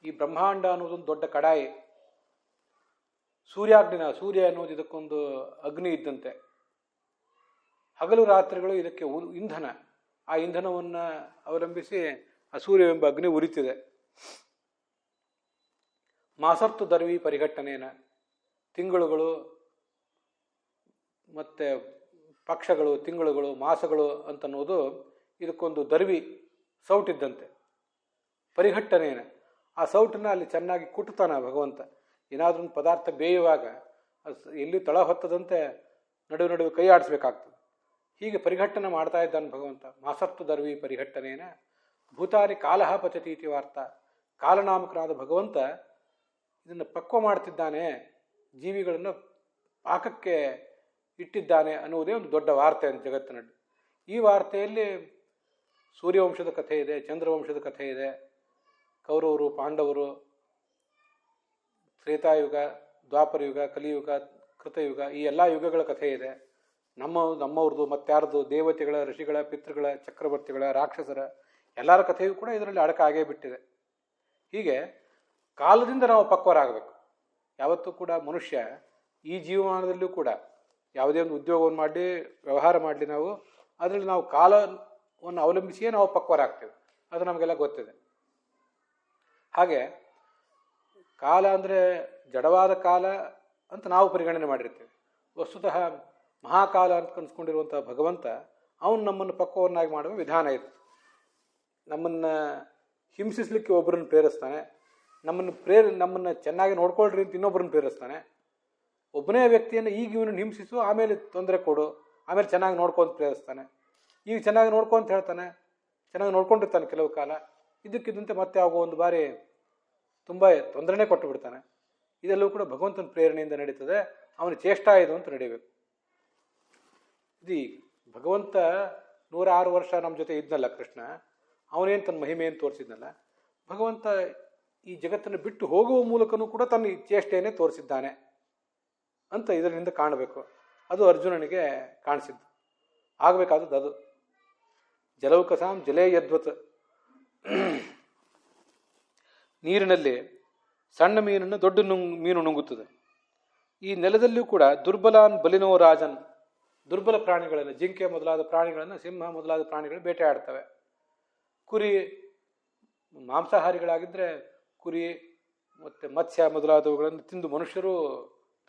ಈ ಬ್ರಹ್ಮಾಂಡ ಅನ್ನೋದೊಂದು ದೊಡ್ಡ ಕಡಾಯಿ. ಸೂರ್ಯ ಅನ್ನೋದು ಇದಕ್ಕೊಂದು ಅಗ್ನಿ ಇದ್ದಂತೆ. ಹಗಲು ರಾತ್ರಿಗಳು ಇದಕ್ಕೆ ಇಂಧನ. ಆ ಇಂಧನವನ್ನು ಅವಲಂಬಿಸಿ ಆ ಸೂರ್ಯವೆಂಬ ಅಗ್ನಿ ಉರಿತಿದೆ. ಮಾಸರ್ತು ದರ್ವಿ ಪರಿಘಟ್ಟನೇನ, ತಿಂಗಳುಗಳು ಮತ್ತು ಪಕ್ಷಗಳು, ತಿಂಗಳುಗಳು, ಮಾಸಗಳು ಅಂತನ್ನೋದು ಇದಕ್ಕೊಂದು ದರ್ವಿ, ಸೌಟಿದ್ದಂತೆ. ಪರಿಘಟ್ಟನೇನ, ಆ ಸೌಟನ್ನು ಅಲ್ಲಿ ಚೆನ್ನಾಗಿ ಕುಟ್ಟುತ್ತಾನೆ ಭಗವಂತ. ಏನಾದ್ರೂ ಒಂದು ಪದಾರ್ಥ ಬೇಯುವಾಗ ಎಲ್ಲಿ ತಳ ಹೊತ್ತದಂತೆ ನಡುವೆ ಕೈ ಆಡಿಸ್ಬೇಕಾಗ್ತದೆ. ಹೀಗೆ ಪರಿಘಟ್ಟನೆ ಮಾಡ್ತಾ ಇದ್ದಾನೆ ಭಗವಂತ. ಮಾಸರ್ತು ದರ್ವಿ ಪರಿಘಟ್ಟನೇನ ಭೂತಾನಿ ಕಾಲಹ ಪಚತೀತಿ ವಾರ್ತ. ಕಾಲನಾಮಕನಾದ ಭಗವಂತ ಇದನ್ನು ಪಕ್ವ ಮಾಡ್ತಿದ್ದಾನೆ, ಜೀವಿಗಳನ್ನು ಪಾಕಕ್ಕೆ ಇಟ್ಟಿದ್ದಾನೆ ಅನ್ನುವುದೇ ಒಂದು ದೊಡ್ಡ ವಾರ್ತೆ ಅಂತ ಜಗತ್ತಿನಲ್ಲಿ. ಈ ವಾರ್ತೆಯಲ್ಲಿ ಸೂರ್ಯವಂಶದ ಕಥೆ ಇದೆ, ಚಂದ್ರವಂಶದ ಕಥೆ ಇದೆ, ಕೌರವರು, ಪಾಂಡವರು, ತ್ರೇತಾಯುಗ, ದ್ವಾಪರಯುಗ, ಕಲಿಯುಗ, ಕೃತಯುಗ, ಈ ಎಲ್ಲ ಯುಗಗಳ ಕಥೆ ಇದೆ. ನಮ್ಮವ್ರದ್ದು, ಮತ್ತಾರದು, ದೇವತೆಗಳ, ಋಷಿಗಳ, ಪಿತೃಗಳ, ಚಕ್ರವರ್ತಿಗಳ, ರಾಕ್ಷಸರ ಎಲ್ಲರ ಕಥೆಯೂ ಕೂಡ ಇದರಲ್ಲಿ ಅಡಕ ಆಗೇ ಬಿಟ್ಟಿದೆ. ಹೀಗೆ ಕಾಲದಿಂದ ನಾವು ಪಕ್ವರಾಗಬೇಕು. ಯಾವತ್ತೂ ಕೂಡ ಮನುಷ್ಯ ಈ ಜೀವಮಾನದಲ್ಲೂ ಕೂಡ ಯಾವುದೇ ಒಂದು ಉದ್ಯೋಗವನ್ನು ಮಾಡಲಿ, ವ್ಯವಹಾರ ಮಾಡಲಿ, ಅದರಲ್ಲಿ ನಾವು ಕಾಲವನ್ನು ಅವಲಂಬಿಸಿಯೇ ನಾವು ಪಕ್ವರಾಗ್ತೇವೆ. ಅದು ನಮಗೆಲ್ಲ ಗೊತ್ತಿದೆ. ಹಾಗೆ ಕಾಲ ಅಂದರೆ ಜಡವಾದ ಕಾಲ ಅಂತ ನಾವು ಪರಿಗಣನೆ ಮಾಡಿರ್ತೇವೆ. ವಸ್ತುತಃ ಮಹಾಕಾಲ ಅಂತ ಕನ್ಸ್ಕೊಂಡಿರುವಂಥ ಭಗವಂತ ಅವನು ನಮ್ಮನ್ನು ಪಕ್ವವನ್ನಾಗಿ ಮಾಡುವ ವಿಧಾನ ಇದು. ನಮ್ಮನ್ನು ಹಿಂಸಿಸಲಿಕ್ಕೆ ಒಬ್ಬರನ್ನು ಪ್ರೇರಿಸ್ತಾನೆ, ನಮ್ಮನ್ನು ಚೆನ್ನಾಗಿ ನೋಡ್ಕೊಳ್ರಿ ಅಂತ ಇನ್ನೊಬ್ಬರನ್ನು ಪ್ರೇರಿಸ್ತಾನೆ. ಒಬ್ಬನೇ ವ್ಯಕ್ತಿಯನ್ನು ಈಗ ಇವನನ್ನು ಹಿಂಸಿಸು, ಆಮೇಲೆ ತೊಂದರೆ ಕೊಡು, ಆಮೇಲೆ ಚೆನ್ನಾಗಿ ನೋಡ್ಕೊಂತ ಪ್ರೇರಿಸ್ತಾನೆ. ಈಗ ಚೆನ್ನಾಗಿ ನೋಡ್ಕೊಂತ ಹೇಳ್ತಾನೆ, ಚೆನ್ನಾಗಿ ನೋಡ್ಕೊಂಡಿರ್ತಾನೆ ಕೆಲವು ಕಾಲ, ಇದಕ್ಕಿದ್ದಂತೆ ಮತ್ತೆ ಆಗೋ ಒಂದು ಬಾರಿ ತುಂಬ ತೊಂದರೆನೇ ಕೊಟ್ಟು ಬಿಡ್ತಾನೆ. ಇದೆಲ್ಲವೂ ಕೂಡ ಭಗವಂತನ ಪ್ರೇರಣೆಯಿಂದ ನಡೀತದೆ. ಅವನ ಚೇಷ್ಟಾ ಇದು ಅಂತ ನಡೀಬೇಕು. ಇದು ಭಗವಂತ 106 ವರ್ಷ ನಮ್ಮ ಜೊತೆ ಇದ್ನಲ್ಲ ಕೃಷ್ಣ, ಅವನೇನು ತನ್ನ ಮಹಿಮೆಯನ್ನು ತೋರಿಸಿದ್ನಲ್ಲ, ಭಗವಂತ ಈ ಜಗತ್ತನ್ನು ಬಿಟ್ಟು ಹೋಗುವ ಮೂಲಕನೂ ಕೂಡ ತನ್ನ ಚೇಷ್ಟೆಯನ್ನೇ ತೋರಿಸಿದ್ದಾನೆ ಅಂತ ಇದರಿಂದ ಕಾಣಬೇಕು. ಅದು ಅರ್ಜುನನಿಗೆ ಕಾಣಿಸಿದ್ದು, ಆಗಬೇಕಾದದ್ದು ಅದು. ಜಲೌಕಸಾಂ ಜಲೇ ಯದ್ವತ್, ನೀರಿನಲ್ಲಿ ಸಣ್ಣ ಮೀನನ್ನು ದೊಡ್ಡ ಮೀನು ನುಂಗುತ್ತದೆ. ಈ ನೆಲದಲ್ಲಿಯೂ ಕೂಡ ದುರ್ಬಲಾನ್ ಬಲಿನೋ ರಾಜನ್, ದುರ್ಬಲ ಪ್ರಾಣಿಗಳನ್ನು, ಜಿಂಕೆ ಮೊದಲಾದ ಪ್ರಾಣಿಗಳನ್ನು, ಸಿಂಹ ಮೊದಲಾದ ಪ್ರಾಣಿಗಳು ಬೇಟೆ ಆಡ್ತವೆ. ಕುರಿ, ಮಾಂಸಾಹಾರಿಗಳಾಗಿದ್ದರೆ ಕುರಿ ಮತ್ತು ಮತ್ಸ್ಯ ಮೊದಲಾದವುಗಳನ್ನು ತಿಂದು ಮನುಷ್ಯರು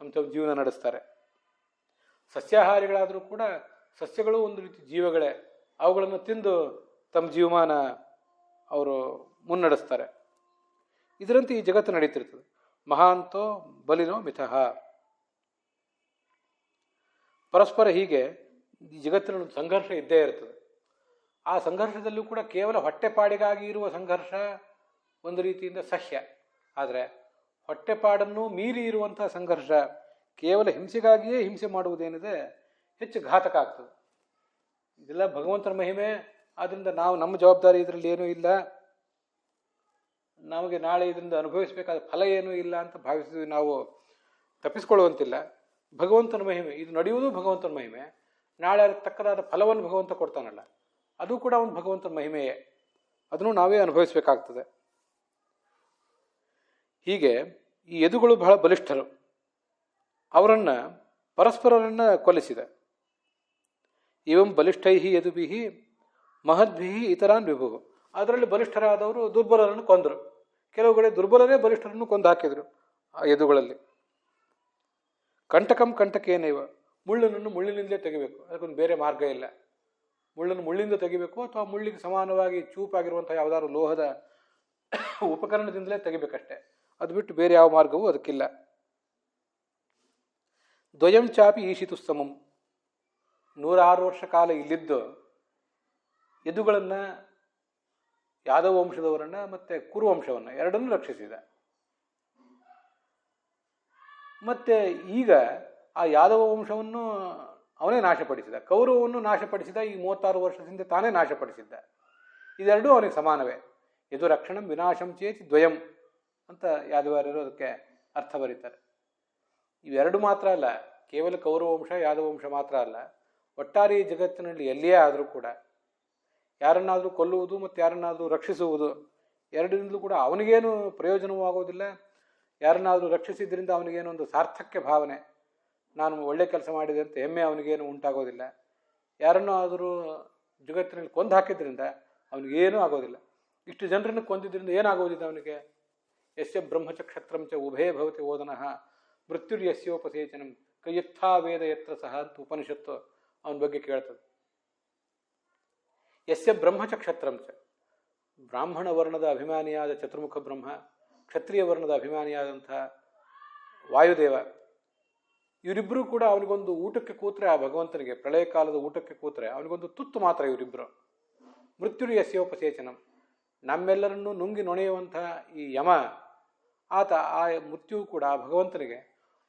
ತಮ್ಮ ಜೀವನ ನಡೆಸ್ತಾರೆ. ಸಸ್ಯಾಹಾರಿಗಳಾದರೂ ಕೂಡ ಸಸ್ಯಗಳು ಒಂದು ರೀತಿ ಜೀವಗಳೇ, ಅವುಗಳನ್ನು ತಿಂದು ತಮ್ಮ ಜೀವಮಾನ ಅವರು ಮುನ್ನಡೆಸ್ತಾರೆ. ಇದರಂತೆ ಈ ಜಗತ್ತು ನಡೀತಿರ್ತದೆ. ಮಹಾಂತೋ ಬಲಿನೋ ಮಿಥಃ. ಪರಸ್ಪರ ಹೀಗೆ ಈ ಜಗತ್ತಿನ ಸಂಘರ್ಷ ಇದ್ದೇ ಇರ್ತದೆ. ಆ ಸಂಘರ್ಷದಲ್ಲೂ ಕೂಡ ಕೇವಲ ಹೊಟ್ಟೆಪಾಡಿಗಾಗಿ ಇರುವ ಸಂಘರ್ಷ ಒಂದು ರೀತಿಯಿಂದ ಸಹ್ಯ. ಆದರೆ ಹೊಟ್ಟೆಪಾಡನ್ನು ಮೀರಿ ಇರುವಂತಹ ಸಂಘರ್ಷ, ಕೇವಲ ಹಿಂಸೆಗಾಗಿಯೇ ಹಿಂಸೆ ಮಾಡುವುದೇನಿದೆ ಹೆಚ್ಚು ಘಾತಕ ಆಗ್ತದೆ. ಇದೆಲ್ಲ ಭಗವಂತನ ಮಹಿಮೆ. ಆದ್ದರಿಂದ ನಮ್ಮ ಜವಾಬ್ದಾರಿ ಇದರಲ್ಲಿ ಏನೂ ಇಲ್ಲ, ನಮಗೆ ನಾಳೆ ಇದರಿಂದ ಅನುಭವಿಸಬೇಕಾದ ಫಲ ಏನೂ ಇಲ್ಲ ಅಂತ ಭಾವಿಸಿದ್ವಿ ನಾವು ತಪ್ಪಿಸ್ಕೊಳ್ಳುವಂತಿಲ್ಲ. ಭಗವಂತನ ಮಹಿಮೆ, ಇದು ನಡೆಯುವುದು ಭಗವಂತನ ಮಹಿಮೆ. ನಾಳೆ ಅದಕ್ಕೆ ತಕ್ಕದಾದ ಫಲವನ್ನು ಭಗವಂತ ಕೊಡ್ತಾನಲ್ಲ, ಅದು ಕೂಡ ಒಂದು ಭಗವಂತನ ಮಹಿಮೆಯೇ. ಅದನ್ನು ನಾವೇ ಅನುಭವಿಸಬೇಕಾಗ್ತದೆ. ಹೀಗೆ ಈ ಯದುಗಳು ಬಹಳ ಬಲಿಷ್ಠರು. ಅವರನ್ನು ಪರಸ್ಪರರನ್ನು ಕೊಲ್ಲಿಸಿದ. ಇವಂ ಬಲಿಷ್ಠೈಹಿ ಯದುಭಿಹಿ ಮಹದ್ಭಿಹಿ ಇತರಾನ್ ವಿಭು. ಅದರಲ್ಲಿ ಬಲಿಷ್ಠರಾದವರು ದುರ್ಬಲರನ್ನು ಕೊಂದರು. ಕೆಲವು ಕಡೆ ದುರ್ಬಲರೇ ಬಲಿಷ್ಠರನ್ನು ಕೊಂದು ಹಾಕಿದರು ಆ ಯದುಗಳಲ್ಲಿ. ಕಂಟಕಂ ಕಂಟಕೇನೇವ, ಮುಳ್ಳನ್ನು ಮುಳ್ಳಿನಿಂದಲೇ ತೆಗಿಬೇಕು, ಅದಕ್ಕೊಂದು ಬೇರೆ ಮಾರ್ಗ ಇಲ್ಲ. ಮುಳ್ಳನ್ನು ಮುಳ್ಳಿಂದ ತೆಗಿಬೇಕು, ಅಥವಾ ಮುಳ್ಳಿಗೆ ಸಮಾನವಾಗಿ ಚೂಪಾಗಿರುವಂಥ ಯಾವುದಾದ್ರು ಲೋಹದ ಉಪಕರಣದಿಂದಲೇ ತೆಗಿಬೇಕಷ್ಟೆ. ಅದು ಬಿಟ್ಟು ಬೇರೆ ಯಾವ ಮಾರ್ಗವೂ ಅದಕ್ಕಿಲ್ಲ. ದ್ವಯಂ ಚಾಪಿ ಈಶಿತು ಸಮಂ. 106 ವರ್ಷ ಕಾಲ ಇಲ್ಲಿದ್ದು ಯದುಗಳನ್ನು, ಯಾದವ ವಂಶದವರನ್ನು ಮತ್ತು ಕುರುವಂಶವನ್ನು ಎರಡನ್ನೂ ರಕ್ಷಿಸಿದ. ಮತ್ತೆ ಈಗ ಆ ಯಾದವ ವಂಶವನ್ನು ಅವನೇ ನಾಶಪಡಿಸಿದ, ಕೌರವವನ್ನು ನಾಶಪಡಿಸಿದ. ಈ 36 ವರ್ಷದಿಂದ ತಾನೇ ನಾಶಪಡಿಸಿದ್ದ. ಇದೆರಡೂ ಅವನಿಗೆ ಸಮಾನವೇ. ಯದು ರಕ್ಷಣಂ ವಿನಾಶಂ ಚೇತಿ ದ್ವಯಂ ಅಂತ ಯಾದವಾರ್ಯರು ಅದಕ್ಕೆ ಅರ್ಥ ಬರೀತಾರೆ. ಇವೆರಡು ಮಾತ್ರ ಅಲ್ಲ, ಕೇವಲ ಕೌರವ ವಂಶ ಯಾದವ ವಂಶ ಮಾತ್ರ ಅಲ್ಲ, ಒಟ್ಟಾರೆ ಈ ಜಗತ್ತಿನಲ್ಲಿ ಎಲ್ಲಿಯೇ ಆದರೂ ಕೂಡ ಯಾರನ್ನಾದರೂ ಕೊಲ್ಲುವುದು ಮತ್ತು ಯಾರನ್ನಾದರೂ ರಕ್ಷಿಸುವುದು ಎರಡರಿಂದಲೂ ಕೂಡ ಅವನಿಗೇನು ಪ್ರಯೋಜನವೂ ಆಗೋದಿಲ್ಲ. ಯಾರನ್ನಾದರೂ ರಕ್ಷಿಸಿದ್ರಿಂದ ಅವನಿಗೇನು ಒಂದು ಸಾರ್ಥಕ್ಯ ಭಾವನೆ, ನಾನು ಒಳ್ಳೆ ಕೆಲಸ ಮಾಡಿದೆ ಅಂತ ಹೆಮ್ಮೆ ಅವನಿಗೇನು ಉಂಟಾಗೋದಿಲ್ಲ. ಯಾರನ್ನೂ ಆದರೂ ಜಗತ್ತಿನಲ್ಲಿ ಕೊಂದು ಹಾಕಿದ್ರಿಂದ ಅವನಿಗೇನೂ ಆಗೋದಿಲ್ಲ. ಇಷ್ಟು ಜನರನ್ನು ಕೊಂದಿದ್ದರಿಂದ ಏನಾಗೋದಿಲ್ಲ ಅವನಿಗೆ. ಯಸ್ಯ ಬ್ರಹ್ಮಚ ಕ್ಷತ್ರಂಚ ಉಭಯ ಭವತಿ ಓದನಃ ಮೃತ್ಯುರ್ಯಸ್ಯೋಪಸೇಚನಂ ಕೈಯತ್ಥಾ ವೇದ ಯತ್ರ ಸಹ ಅಂತ ಉಪನಿಷತ್ತು ಅವನ ಬಗ್ಗೆ ಕೇಳ್ತದೆ. ಯಸ್ಯ ಬ್ರಹ್ಮಚ ಕ್ಷತ್ರಂಚ, ಬ್ರಾಹ್ಮಣ ವರ್ಣದ ಅಭಿಮಾನಿಯಾದ ಚತುರ್ಮುಖ ಬ್ರಹ್ಮ, ಕ್ಷತ್ರಿಯ ವರ್ಣದ ಅಭಿಮಾನಿಯಾದಂಥ ವಾಯುದೇವ, ಇವರಿಬ್ಬರೂ ಕೂಡ ಅವನಿಗೊಂದು ಊಟಕ್ಕೆ ಕೂತ್ರೆ, ಆ ಭಗವಂತನಿಗೆ ಪ್ರಳಯ ಕಾಲದ ಊಟಕ್ಕೆ ಕೂತ್ರೆ ಅವನಿಗೊಂದು ತುತ್ತು ಮಾತ್ರ ಇವರಿಬ್ಬರು. ಮೃತ್ಯುರು ಯಸ್ಯೋಪಸೇಚನಂ, ನಮ್ಮೆಲ್ಲರನ್ನೂ ನುಂಗಿ ನೊಣೆಯುವಂತಹ ಈ ಯಮ, ಆತ ಆ ಮೃತ್ಯುವು ಕೂಡ ಆ ಭಗವಂತನಿಗೆ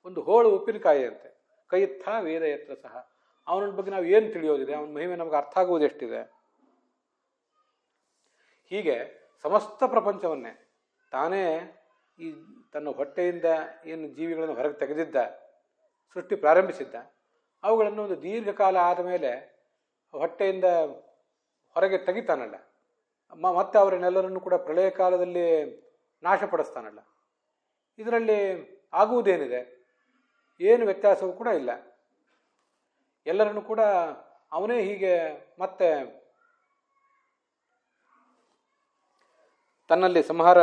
ಒಂದು ಹೋಳು ಉಪ್ಪಿನಕಾಯಿ ಅಂತೆ. ಕೈಯತ್ಥ ವೇದ ಯತ್ರ ಸಹ, ಅವನ ಬಗ್ಗೆ ನಾವು ಏನು ತಿಳಿಯೋದಿದೆ, ಅವನ ಮಹಿಮೆ ನಮಗೆ ಅರ್ಥ ಆಗುವುದು ಎಷ್ಟಿದೆ. ಹೀಗೆ ಸಮಸ್ತ ಪ್ರಪಂಚವನ್ನೇ ತಾನೇ ಈ ತನ್ನ ಹೊಟ್ಟೆಯಿಂದ ಏನು ಜೀವಿಗಳನ್ನು ಹೊರಗೆ ತೆಗೆದಿದ್ದ, ಸೃಷ್ಟಿ ಪ್ರಾರಂಭಿಸಿದ್ದ, ಅವುಗಳನ್ನು ಒಂದು ದೀರ್ಘಕಾಲ ಆದ ಮೇಲೆ ಹೊಟ್ಟೆಯಿಂದ ಹೊರಗೆ ತೆಗಿತಾನಲ್ಲ, ಮತ್ತೆ ಅವರನ್ನೆಲ್ಲರನ್ನು ಕೂಡ ಪ್ರಳಯ ಕಾಲದಲ್ಲಿ ನಾಶಪಡಿಸ್ತಾನಲ್ಲ. ಇದರಲ್ಲಿ ಆಗುವುದೇನಿದೆ, ಏನು ವ್ಯತ್ಯಾಸವೂ ಕೂಡ ಇಲ್ಲ. ಎಲ್ಲರನ್ನು ಕೂಡ ಅವನೇ ಹೀಗೆ ಮತ್ತೆ ತನ್ನಲ್ಲಿ ಸಂಹಾರ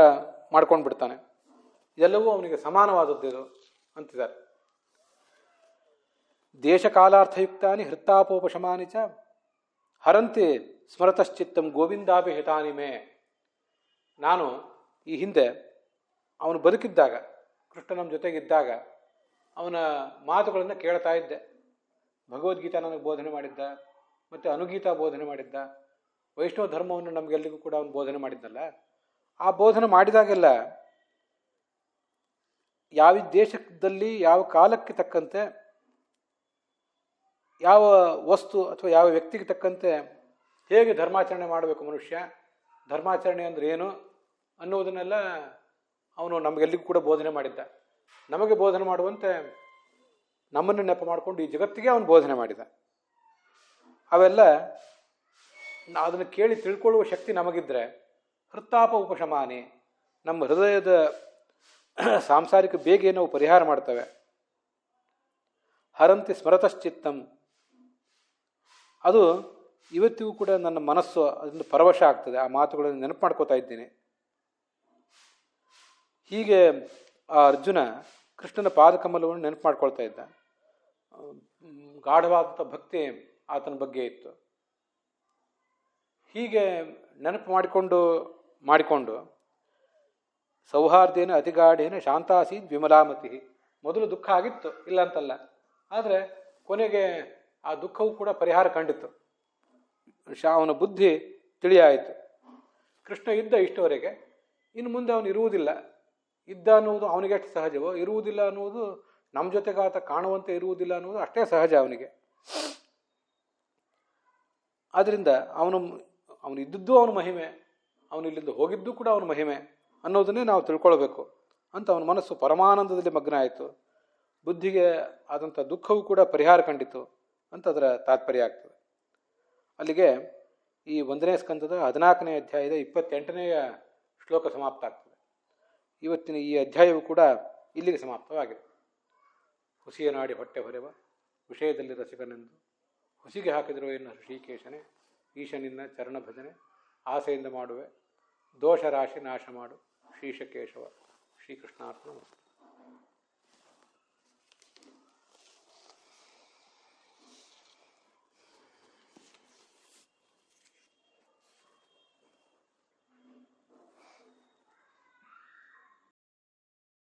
ಮಾಡ್ಕೊಂಡು ಬಿಡ್ತಾನೆ. ಇದೆಲ್ಲವೂ ಅವನಿಗೆ ಸಮಾನವಾದದ್ದು ಅಂತಿದ್ದಾರೆ. ದೇಶಕಾಲಾರ್ಥಯುಕ್ತಾನಿ ಹೃತ್ತಾಪೋಪಶಮಾನಿ ಚ ಹರಂತಿ ಸ್ಮರತಶ್ಚಿತ್ತಂ ಗೋವಿಂದಾಭಿ ಹಿತಾನಿ ಮೇ. ನಾನು ಈ ಹಿಂದೆ ಅವನು ಬದುಕಿದ್ದಾಗ, ಕೃಷ್ಣ ನಮ್ಮ ಜೊತೆಗಿದ್ದಾಗ ಅವನ ಮಾತುಗಳನ್ನು ಕೇಳ್ತಾ ಇದ್ದೆ. ಭಗವದ್ಗೀತಾ ನನಗೆ ಬೋಧನೆ ಮಾಡಿದ್ದ, ಮತ್ತು ಅನುಗೀತಾ ಬೋಧನೆ ಮಾಡಿದ್ದ, ವೈಷ್ಣವ ಧರ್ಮವನ್ನು ನಮಗೆಲ್ಲರಿಗೂ ಕೂಡ ಅವನು ಬೋಧನೆ ಮಾಡಿದ್ದಲ್ಲ. ಆ ಬೋಧನೆ ಮಾಡಿದಾಗೆಲ್ಲ ಯಾವ ದೇಶದಲ್ಲಿ ಯಾವ ಕಾಲಕ್ಕೆ ತಕ್ಕಂತೆ ಯಾವ ವಸ್ತು ಅಥವಾ ಯಾವ ವ್ಯಕ್ತಿಗೆ ತಕ್ಕಂತೆ ಹೇಗೆ ಧರ್ಮಾಚರಣೆ ಮಾಡಬೇಕು ಮನುಷ್ಯ, ಧರ್ಮಾಚರಣೆ ಅಂದರೆ ಏನು ಅನ್ನುವುದನ್ನೆಲ್ಲ ಅವನು ನಮಗೆಲ್ಲಿಗೂ ಕೂಡ ಬೋಧನೆ ಮಾಡಿದ್ದ. ನಮಗೆ ಬೋಧನೆ ಮಾಡುವಂತೆ ನಮ್ಮನ್ನು ನೆಪ ಮಾಡಿಕೊಂಡು ಈ ಜಗತ್ತಿಗೆ ಅವನು ಬೋಧನೆ ಮಾಡಿದ. ಅವೆಲ್ಲ ಅದನ್ನು ಕೇಳಿ ತಿಳ್ಕೊಳ್ಳುವ ಶಕ್ತಿ ನಮಗಿದ್ರೆ ಹೃತ್ತಾಪ ಉಪಶಮಾನಿ, ನಮ್ಮ ಹೃದಯದ ಸಾಂಸಾರಿಕ ಬೇಗ ನಾವು ಪರಿಹಾರ ಮಾಡ್ತವೆ. ಹರಂತಿ ಸ್ಮರತಶ್ಚಿತ್ತಂ, ಅದು ಇವತ್ತಿಗೂ ಕೂಡ ನನ್ನ ಮನಸ್ಸು ಅದರಿಂದ ಪರವಶ ಆಗ್ತದೆ. ಆ ಮಾತುಗಳನ್ನು ನೆನಪು ಮಾಡ್ಕೋತಾ ಇದ್ದೀನಿ. ಹೀಗೆ ಆ ಅರ್ಜುನ ಕೃಷ್ಣನ ಪಾದಕಮಲವನ್ನು ನೆನಪು ಮಾಡ್ಕೊಳ್ತಾ ಇದ್ದ. ಗಾಢವಾದಂಥ ಭಕ್ತಿ ಆತನ ಬಗ್ಗೆ ಇತ್ತು. ಹೀಗೆ ನೆನಪು ಮಾಡಿಕೊಂಡು ಸೌಹಾರ್ದೇನ ಅತಿಗಾಢೇನ ಶಾಂತಾಸೀತ್ ವಿಮಲಾಮತಿ. ಮೊದಲು ದುಃಖ ಆಗಿತ್ತು, ಇಲ್ಲ ಅಂತಲ್ಲ, ಆದರೆ ಕೊನೆಗೆ ಆ ದುಃಖವೂ ಕೂಡ ಪರಿಹಾರ ಕಂಡಿತು. ಅವನ ಬುದ್ಧಿ ತಿಳಿಯಾಯಿತು. ಕೃಷ್ಣ ಇದ್ದ ಇಷ್ಟವರೆಗೆ, ಇನ್ನು ಮುಂದೆ ಅವನು ಇರುವುದಿಲ್ಲ. ಇದ್ದ ಅನ್ನುವುದು ಅವನಿಗೆಷ್ಟು ಸಹಜವೋ, ಇರುವುದಿಲ್ಲ ಅನ್ನುವುದು ನಮ್ಮ ಜೊತೆಗೆ ಆತ ಕಾಣುವಂತೆ ಇರುವುದಿಲ್ಲ ಅನ್ನುವುದು ಅಷ್ಟೇ ಸಹಜ ಅವನಿಗೆ. ಆದ್ದರಿಂದ ಅವನು ಇದ್ದದ್ದು ಅವನ ಮಹಿಮೆ, ಅವನು ಇಲ್ಲಿಂದ ಹೋಗಿದ್ದು ಕೂಡ ಅವನ ಮಹಿಮೆ ಅನ್ನೋದನ್ನೇ ನಾವು ತಿಳ್ಕೊಳ್ಬೇಕು ಅಂತ ಅವನ ಮನಸ್ಸು ಪರಮಾನಂದದಲ್ಲಿ ಮಗ್ನ ಆಯಿತು. ಬುದ್ಧಿಗೆ ಆದಂಥ ದುಃಖವೂ ಕೂಡ ಪರಿಹಾರ ಕಂಡಿತು ಅಂತ ಅದರ ತಾತ್ಪರ್ಯ ಆಗ್ತದೆ. ಅಲ್ಲಿಗೆ ಈ 1ನೇ ಸ್ಕಂದದ 14ನೇ ಅಧ್ಯಾಯದ 28ನೇ ಶ್ಲೋಕ ಸಮಾಪ್ತ ಆಗ್ತದೆ. ಇವತ್ತಿನ ಈ ಅಧ್ಯಾಯವು ಕೂಡ ಇಲ್ಲಿಗೆ ಸಮಾಪ್ತವಾಗಿದೆ. ಹುಸಿಯ ನಾಡಿ ಹೊಟ್ಟೆ ಹೊರೆವ ವಿಷಯದಲ್ಲಿ ರಸಿಕನೆಂದು ಹುಸಿಗೆ ಹಾಕಿದರೂ ಎನ್ನ ಋಷಿಕೇಶನೇ, ಈಶನಿನ್ನ ಚರಣ ಭಜನೆ ಆಸೆಯಿಂದ ಮಾಡುವೆ, ದೋಷ ರಾಶಿ ನಾಶ ಮಾಡು ಶ್ರೀಶಕೇಶವ. ಶ್ರೀಕೃಷ್ಣಾರ್ಪಣ.